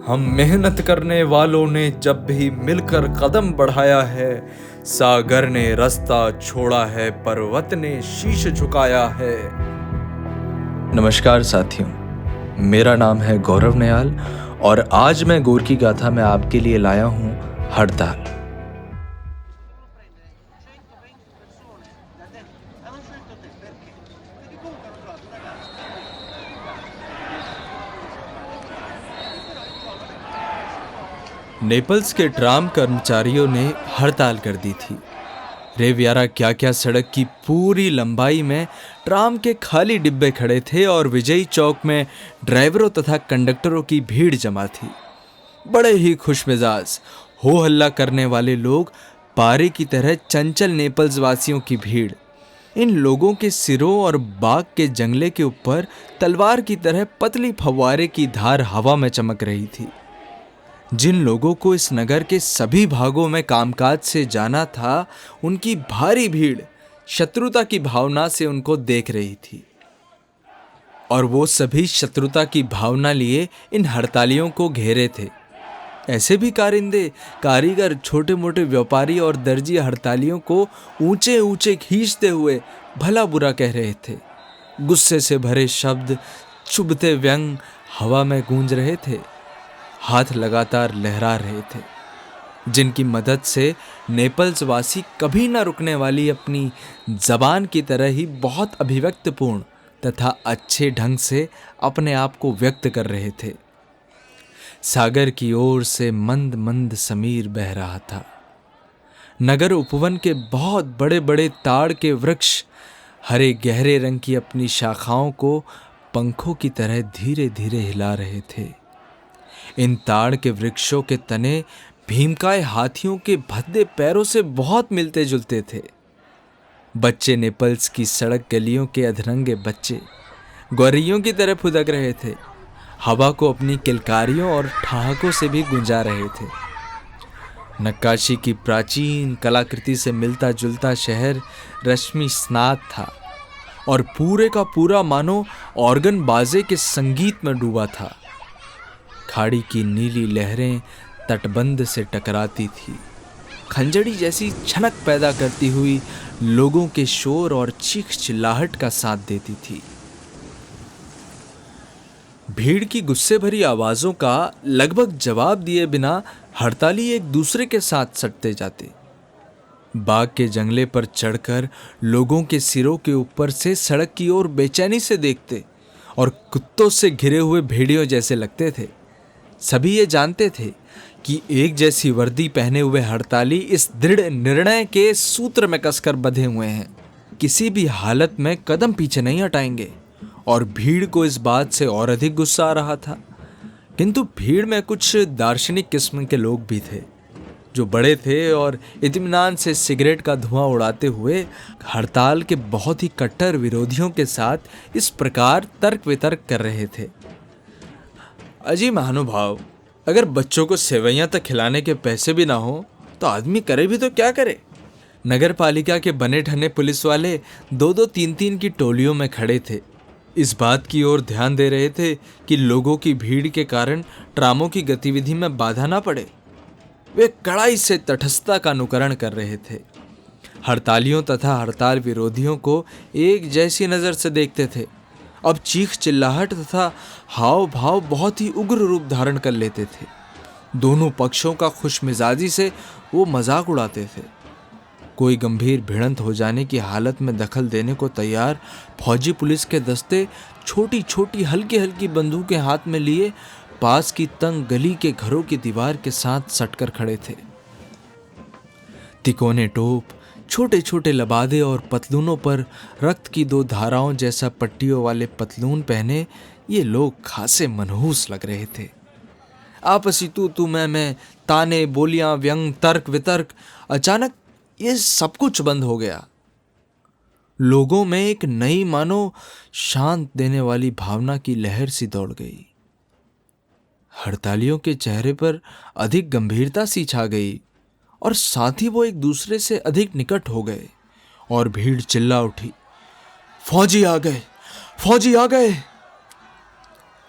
हम मेहनत करने वालों ने जब भी मिलकर कदम बढ़ाया है, सागर ने रास्ता छोड़ा है, पर्वत ने शीश झुकाया है। नमस्कार साथियों, मेरा नाम है गौरव नियाल और आज मैं गोरकी गाथा में आपके लिए लाया हूँ हड़ताल। नेपल्स के ट्राम कर्मचारियों ने हड़ताल कर दी थी। रेवियारा क्या क्या सड़क की पूरी लंबाई में ट्राम के खाली डिब्बे खड़े थे और विजयी चौक में ड्राइवरों तथा कंडक्टरों की भीड़ जमा थी। बड़े ही खुशमिजाज हो हल्ला करने वाले लोग, पारे की तरह चंचल नेपल्स वासियों की भीड़। इन लोगों के सिरों और बाग के जंगले के ऊपर तलवार की तरह पतली फव्वारे की धार हवा में चमक रही थी। जिन लोगों को इस नगर के सभी भागों में कामकाज से जाना था, उनकी भारी भीड़ शत्रुता की भावना से उनको देख रही थी और वो सभी शत्रुता की भावना लिए इन हड़तालियों को घेरे थे। ऐसे भी कारिंदे, कारीगर, छोटे मोटे व्यापारी और दर्जी हड़तालियों को ऊंचे ऊंचे खींचते हुए भला बुरा कह रहे थे। गुस्से से भरे शब्द, चुभते व्यंग हवा में गूंज रहे थे। हाथ लगातार लहरा रहे थे, जिनकी मदद से नेपल्स वासी कभी न रुकने वाली अपनी जबान की तरह ही बहुत अभिव्यक्तिपूर्ण तथा अच्छे ढंग से अपने आप को व्यक्त कर रहे थे। सागर की ओर से मंद मंद समीर बह रहा था। नगर उपवन के बहुत बड़े बड़े ताड़ के वृक्ष हरे गहरे रंग की अपनी शाखाओं को पंखों की तरह धीरे धीरे हिला रहे थे। इन ताड़ के वृक्षों के तने भीमकाय हाथियों के भद्दे पैरों से बहुत मिलते जुलते थे। बच्चे नेपल्स की सड़क गलियों के अधरंगे बच्चे गौरैयों की तरह फुदक रहे थे। हवा को अपनी किलकारियों और ठहाकों से भी गुंजा रहे थे। नक्काशी की प्राचीन कलाकृति से मिलता जुलता शहर रश्मि स्नात था और पूरे का पूरा मानो ऑर्गन बाजे के संगीत में डूबा था। खाड़ी की नीली लहरें तटबंध से टकराती थी, खंजड़ी जैसी छनक पैदा करती हुई लोगों के शोर और चीख चिल्लाहट का साथ देती थी। भीड़ की गुस्से भरी आवाजों का लगभग जवाब दिए बिना हड़ताली एक दूसरे के साथ सटते जाते। बाग के जंगले पर चढ़कर लोगों के सिरों के ऊपर से सड़क की ओर बेचैनी से देखते और कुत्तों से घिरे हुए भेड़ियों जैसे लगते थे। सभी ये जानते थे कि एक जैसी वर्दी पहने हुए हड़ताली इस दृढ़ निर्णय के सूत्र में कसकर बंधे हुए हैं, किसी भी हालत में कदम पीछे नहीं हटाएंगे। और भीड़ को इस बात से और अधिक गुस्सा आ रहा था। किंतु भीड़ में कुछ दार्शनिक किस्म के लोग भी थे, जो बड़े थे और इत्मीनान से सिगरेट का धुआं उड़ाते हुए हड़ताल के बहुत ही कट्टर विरोधियों के साथ इस प्रकार तर्क वितर्क कर रहे थे। अजी महानुभाव, अगर बच्चों को सेवैयां तक खिलाने के पैसे भी ना हो तो आदमी करे भी तो क्या करे। नगर पालिका के बने ठने पुलिस वाले 2-2, 3-3 की टोलियों में खड़े थे। इस बात की ओर ध्यान दे रहे थे कि लोगों की भीड़ के कारण ट्रामों की गतिविधि में बाधा ना पड़े। वे कड़ाई से तटस्थता का अनुकरण कर रहे थे। हड़तालियों तथा हड़ताल विरोधियों को एक जैसी नज़र से देखते थे। अब चीख चिल्लाहट तथा हाव भाव बहुत ही उग्र रूप धारण कर लेते थे। दोनों पक्षों का खुशमिजाजी से वो मजाक उड़ाते थे। कोई गंभीर भिड़ंत हो जाने की हालत में दखल देने को तैयार फौजी पुलिस के दस्ते छोटी छोटी हल्की हल्की बंदूकें हाथ में लिए पास की तंग गली के घरों की दीवार के साथ सटकर खड़े थे। तिकोने टोप, छोटे छोटे लबादे और पतलूनों पर रक्त की 2 धाराओं जैसा पट्टियों वाले पतलून पहने ये लोग खासे मनहूस लग रहे थे। आपसी तू मैं, ताने, बोलियां, व्यंग, तर्क वितर्क, अचानक ये सब कुछ बंद हो गया। लोगों में एक नई मानो शांत देने वाली भावना की लहर सी दौड़ गई। हड़तालियों के चेहरे पर अधिक गंभीरता सी छा गई और साथ ही वो एक दूसरे से अधिक निकट हो गए और भीड़ चिल्ला उठी, फौजी आ गए, फौजी आ गए।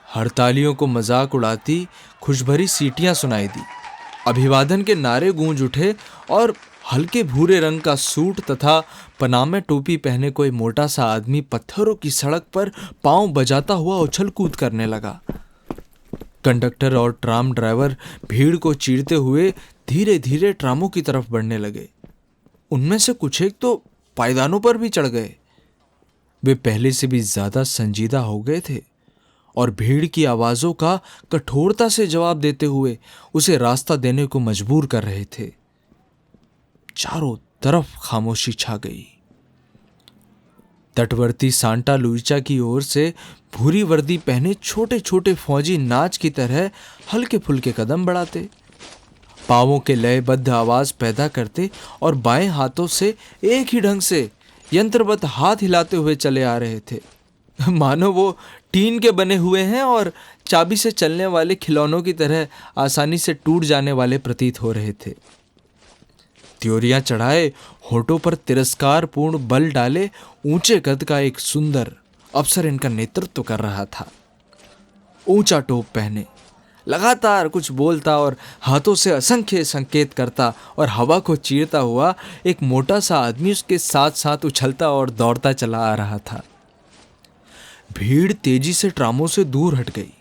हड़तालियों को मजाक उड़ाती खुशभरी सीटियां सुनाई दी। अभिवादन के नारे गूंज उठे और हल्के भूरे रंग का सूट तथा पनामे टोपी पहने कोई मोटा सा आदमी पत्थरों की सड़क पर पांव बजाता हुआ उछल कूद करने लगा। कंडक्टर और ट्राम ड्राइवर भीड़ को चीरते हुए धीरे धीरे ट्रामों की तरफ बढ़ने लगे। उनमें से कुछ एक तो पायदानों पर भी चढ़ गए। वे पहले से भी ज्यादा संजीदा हो गए थे और भीड़ की आवाजों का कठोरता से जवाब देते हुए उसे रास्ता देने को मजबूर कर रहे थे। चारों तरफ खामोशी छा गई। तटवर्ती सांता लुइसा की ओर से भूरी वर्दी पहने छोटे छोटे फौजी नाच की तरह हल्के फुल्के कदम बढ़ाते, पांवों के लयबद्ध आवाज पैदा करते और बाएं हाथों से एक ही ढंग से यंत्रवत हाथ हिलाते हुए चले आ रहे थे, मानो वो टीन के बने हुए हैं और चाबी से चलने वाले खिलौनों की तरह आसानी से टूट जाने वाले प्रतीत हो रहे थे। त्योरियां चढ़ाए, होठों पर तिरस्कारपूर्ण बल डाले, ऊंचे कद का एक सुंदर अफसर इनका नेतृत्व कर रहा था। ऊंचा टोप पहने, लगातार कुछ बोलता और हाथों से असंख्य संकेत करता और हवा को चीरता हुआ एक मोटा सा आदमी उसके साथ साथ उछलता और दौड़ता चला आ रहा था। भीड़ तेजी से ट्रामों से दूर हट गई।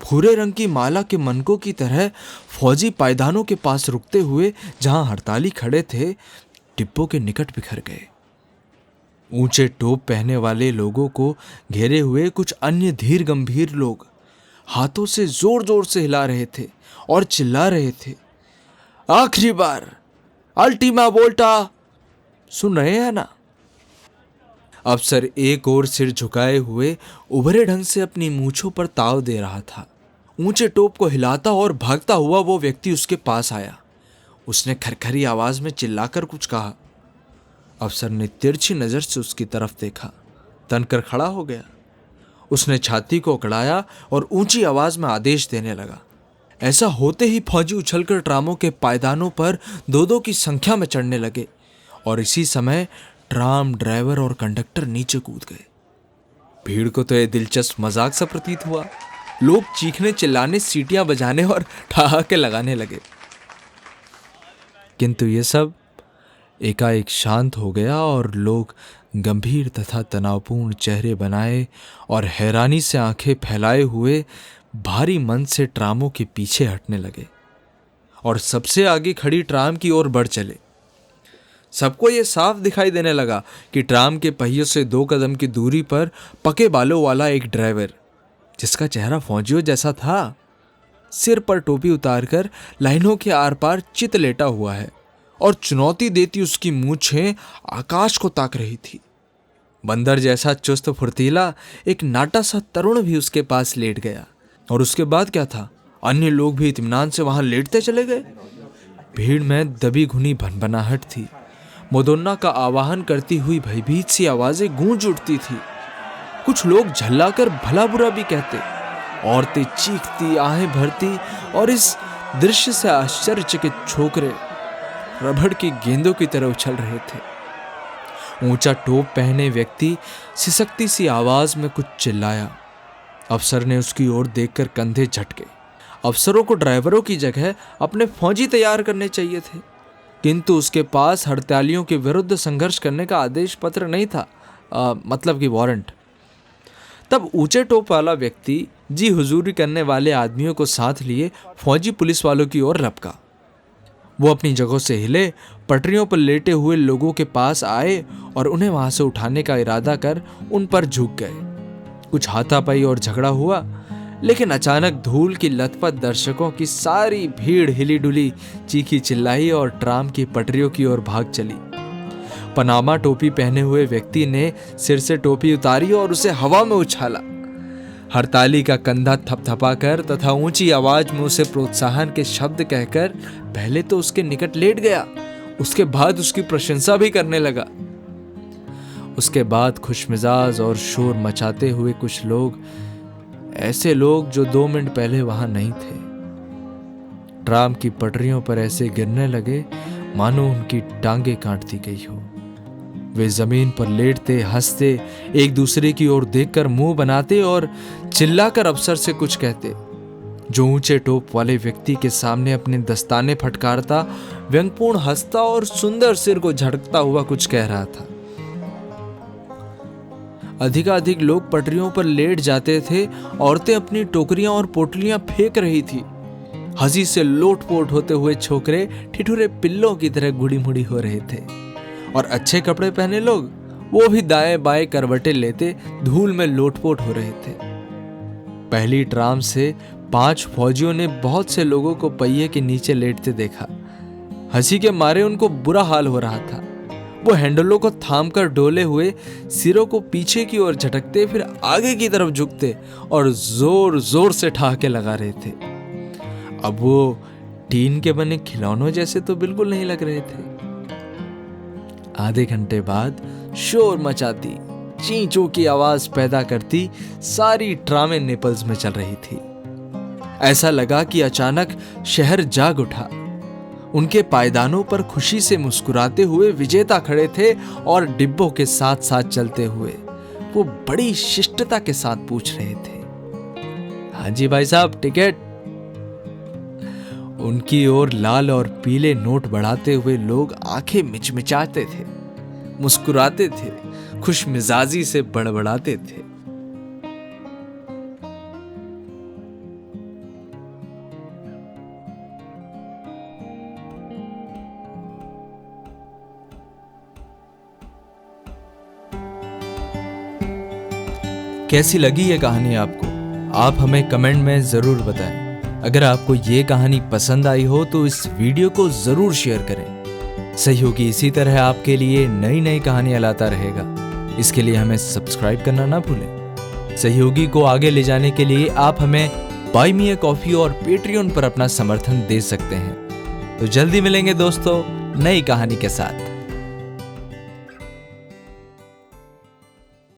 भूरे रंग की माला के मनकों की तरह फौजी पायदानों के पास रुकते हुए जहां हड़ताली खड़े थे, डिब्बों के निकट बिखर गए। ऊंचे टोप पहने वाले लोगों को घेरे हुए कुछ अन्य धीर गंभीर लोग हाथों से जोर जोर से हिला रहे थे और चिल्ला रहे थे, आखिरी बार, अल्टीमा वोल्टा। सुन रहे हैं ना? अफसर एक ओर सिर झुकाए हुए उभरे ढंग से अपनी मूंछों पर ताव दे रहा था। ऊंचे टोप को हिलाता और भागता हुआ वो व्यक्ति उसके पास आया। उसने खरखरी आवाज में चिल्लाकर कुछ कहा। अफसर ने तिरछी नजर से उसकी तरफ देखा, तनकर खड़ा हो गया। उसने छाती को अकड़ाया और ऊंची आवाज में आदेश देने लगा। ऐसा होते ही फौजी उछलकर ट्रामों के पायदानों पर दो दो की संख्या में चढ़ने लगे और इसी समय ट्राम ड्राइवर और कंडक्टर नीचे कूद गए। भीड़ को तो यह दिलचस्प मजाक सा प्रतीत हुआ। लोग चीखने, चिल्लाने, सीटियां बजाने और ठहाके लगाने लगे। किंतु ये सब एकाएक शांत हो गया और लोग गंभीर तथा तनावपूर्ण चेहरे बनाए और हैरानी से आंखें फैलाए हुए भारी मन से ट्रामों के पीछे हटने लगे और सबसे आगे खड़ी ट्राम की ओर बढ़ चले। सबको यह साफ दिखाई देने लगा कि ट्राम के पहियों से 2 कदम की दूरी पर पके बालों वाला एक ड्राइवर, जिसका चेहरा फौजियों जैसा था, सिर पर टोपी उतारकर लाइनों के आर पार चित लेटा हुआ है और चुनौती देती उसकी मूंछें आकाश को ताक रही थी। बंदर जैसा चुस्त फुर्तीला एक नाटा सा तरुण भी उसके पास लेट गया। और उसके बाद क्या था? अन्य लोग भी इत्मीनान से वहां लेटते चले गए। भीड़ में दबी घुनी भनभनाहट थी। मोदोन्ना का आवाहन करती हुई भयभीत सी आवाजें गूंज उठती थी। कुछ लोग झल्लाकर भला बुरा भी कहते, औरतें चीखती, आहें भरती और इस दृश्य से आश्चर्यचकित छोकरे रबड़ की गेंदों की तरह उछल रहे थे। ऊंचा टोप पहने व्यक्ति सिसकती सी आवाज में कुछ चिल्लाया। अफसर ने उसकी ओर देखकर कंधे झटके। अफसरों को ड्राइवरों की जगह अपने फौजी तैयार करने चाहिए थे, किंतु उसके पास हड़तालियों के विरुद्ध संघर्ष करने का आदेश पत्र नहीं था, मतलब कि वारंट। तब ऊंचे टोप वाला व्यक्ति जी हुजूरी करने वाले आदमियों को साथ लिए फौजी पुलिस वालों की ओर लपका। वो अपनी जगहों से हिले, पटरियों पर लेटे हुए लोगों के पास आए और उन्हें वहां से उठाने का इरादा कर उन पर झुक गए। कुछ हाथापाई और झगड़ा हुआ, लेकिन अचानक धूल की लथपथ दर्शकों की सारी भीड़ हिली डुली, चीखी चिल्लाई और ट्राम की पटरियों की ओर भाग चली। पनामा टोपी पहने हुए व्यक्ति ने सिर से टोपी उतारी और उसे हवा में उछाला। हड़ताली का कंधा थपथपाकर तथा ऊंची आवाज में उसे प्रोत्साहन के शब्द कहकर पहले तो उसके निकट लेट गया, उसके बाद उसकी प्रशंसा भी करने लगा। उसके बाद खुशमिजाज और शोर मचाते हुए कुछ लोग, ऐसे लोग जो 2 मिनट पहले वहां नहीं थे, ट्राम की पटरियों पर ऐसे गिरने लगे मानो उनकी टांगे काट दी गई हो। वे जमीन पर लेटते, हंसते, एक दूसरे की ओर देखकर मुंह बनाते और चिल्लाकर अफसर से कुछ कहते। जो ऊंचे टोप वाले व्यक्ति के सामने अपने दस्ताने फटकारता, व्यंगपूर्ण हंसता और सुंदर सिर को झटकता हुआ कुछ कह रहा था। अधिकाधिक लोग पटरियों पर लेट जाते थे। औरतें अपनी टोकरियां और पोटलियां फेंक रही थी। हंसी से लोटपोट होते हुए छोकरे ठिठुरे पिल्लों की तरह गुड़ी मुड़ी हो रहे थे और अच्छे कपड़े पहने लोग वो भी दाएं बाएं करवटें लेते धूल में लोटपोट हो रहे थे। पहली ट्राम से 5 फौजियों ने बहुत से लोगों को पहिए के नीचे लेटते देखा। हंसी के मारे उनको बुरा हाल हो रहा था। वो हैंडलों को थामकर डोले हुए सिरों को पीछे की ओर झटकते, फिर आगे की तरफ झुकते और जोर जोर से ठहाके लगा रहे थे। अब वो टीन के बने खिलौनों जैसे तो बिल्कुल नहीं लग रहे थे। आधे घंटे बाद शोर मचाती, ची चू की आवाज पैदा करती सारी ट्रामें नेपल्स में चल रही थी। ऐसा लगा कि अचानक शहर जाग उठा। उनके पायदानों पर खुशी से मुस्कुराते हुए विजेता खड़े थे और डिब्बों के साथ साथ चलते हुए वो बड़ी शिष्टता के साथ पूछ रहे थे, हाँ जी भाई साहब, टिकट। उनकी ओर लाल और पीले नोट बढ़ाते हुए लोग आंखें मिचमिचाते थे, मुस्कुराते थे, खुश मिजाजी से बड़बड़ाते थे। कैसी लगी ये कहानी आपको? आप हमें कमेंट में जरूर बताएं। अगर आपको ये कहानी पसंद आई हो तो इस वीडियो को जरूर शेयर करें। सहयोगी इसी तरह आपके लिए नई नई कहानियां लाता रहेगा। इसके लिए हमें सब्सक्राइब करना ना भूलें। सहयोगी को आगे ले जाने के लिए आप हमें बाय मी अ कॉफी और पेट्रियन पर अपना समर्थन दे सकते हैं। तो जल्दी मिलेंगे दोस्तों नई कहानी के साथ।